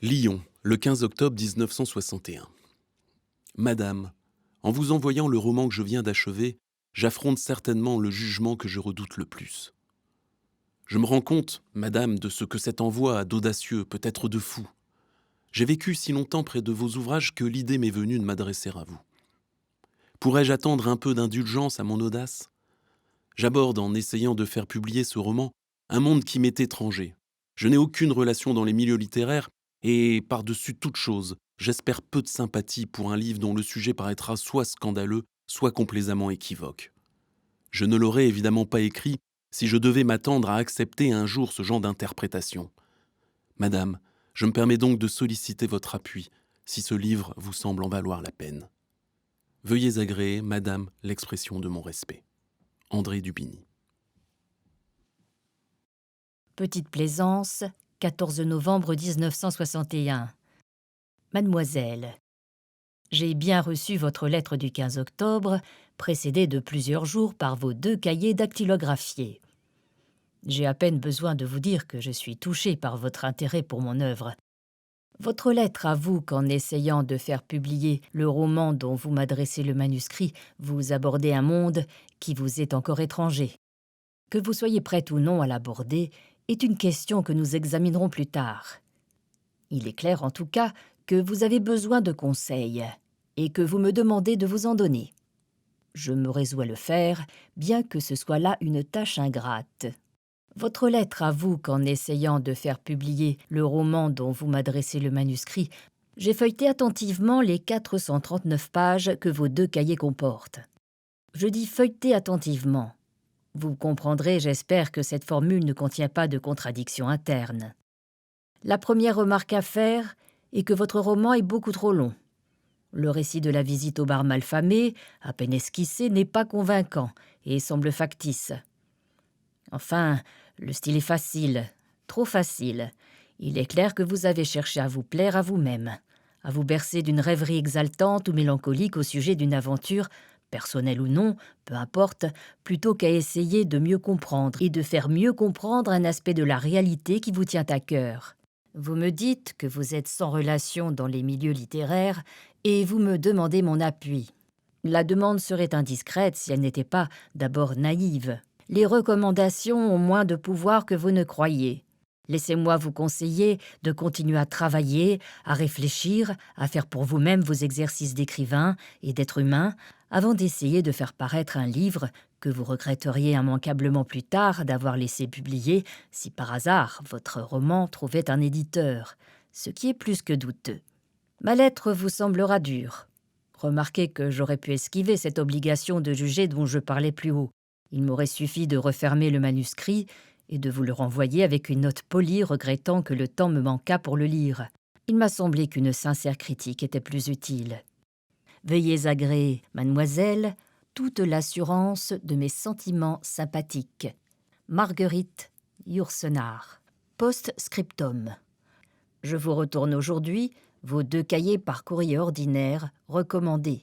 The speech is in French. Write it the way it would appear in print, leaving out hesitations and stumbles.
Lyon, le 15 octobre 1961. Madame, en vous envoyant le roman que je viens d'achever, j'affronte certainement le jugement que je redoute le plus. Je me rends compte, madame, de ce que cet envoi a d'audacieux, peut-être de fou. J'ai vécu si longtemps près de vos ouvrages que l'idée m'est venue de m'adresser à vous. Pourrais-je attendre un peu d'indulgence à mon audace ? J'aborde, en essayant de faire publier ce roman, un monde qui m'est étranger. Je n'ai aucune relation dans les milieux littéraires et, par-dessus toute chose, j'espère peu de sympathie pour un livre dont le sujet paraîtra soit scandaleux, soit complaisamment équivoque. Je ne l'aurais évidemment pas écrit si je devais m'attendre à accepter un jour ce genre d'interprétation. Madame, je me permets donc de solliciter votre appui, si ce livre vous semble en valoir la peine. Veuillez agréer, madame, l'expression de mon respect. André Dubigny. Petite Plaisance, 14 novembre 1961. Mademoiselle, j'ai bien reçu votre lettre du 15 octobre, précédée de plusieurs jours par vos 2 cahiers dactylographiés. J'ai à peine besoin de vous dire que je suis touchée par votre intérêt pour mon œuvre. Votre lettre avoue qu'en essayant de faire publier le roman dont vous m'adressez le manuscrit, vous abordez un monde qui vous est encore étranger. Que vous soyez prête ou non à l'aborder est une question que nous examinerons plus tard. Il est clair en tout cas que vous avez besoin de conseils et que vous me demandez de vous en donner. Je me résous à le faire, bien que ce soit là une tâche ingrate. Votre lettre avoue qu'en essayant de faire publier le roman dont vous m'adressez le manuscrit, j'ai feuilleté attentivement les 439 pages que vos 2 cahiers comportent. Je dis feuilleter attentivement. Vous comprendrez, j'espère, que cette formule ne contient pas de contradiction interne. La première remarque à faire est que votre roman est beaucoup trop long. Le récit de la visite au bar malfamé, à peine esquissé, n'est pas convaincant et semble factice. Enfin, le style est facile, trop facile. Il est clair que vous avez cherché à vous plaire à vous-même, à vous bercer d'une rêverie exaltante ou mélancolique au sujet d'une aventure, personnelle ou non, peu importe, plutôt qu'à essayer de mieux comprendre et de faire mieux comprendre un aspect de la réalité qui vous tient à cœur. Vous me dites que vous êtes sans relation dans les milieux littéraires et vous me demandez mon appui. La demande serait indiscrète si elle n'était pas d'abord naïve. Les recommandations ont moins de pouvoir que vous ne croyez. Laissez-moi vous conseiller de continuer à travailler, à réfléchir, à faire pour vous-même vos exercices d'écrivain et d'être humain, avant d'essayer de faire paraître un livre que vous regretteriez immanquablement plus tard d'avoir laissé publier si par hasard votre roman trouvait un éditeur, ce qui est plus que douteux. Ma lettre vous semblera dure. Remarquez que j'aurais pu esquiver cette obligation de juger dont je parlais plus haut. Il m'aurait suffi de refermer le manuscrit et de vous le renvoyer avec une note polie regrettant que le temps me manquât pour le lire. Il m'a semblé qu'une sincère critique était plus utile. Veuillez agréer, mademoiselle, toute l'assurance de mes sentiments sympathiques. Marguerite Yourcenar. Post-scriptum. Je vous retourne aujourd'hui vos 2 cahiers par courrier ordinaire recommandés.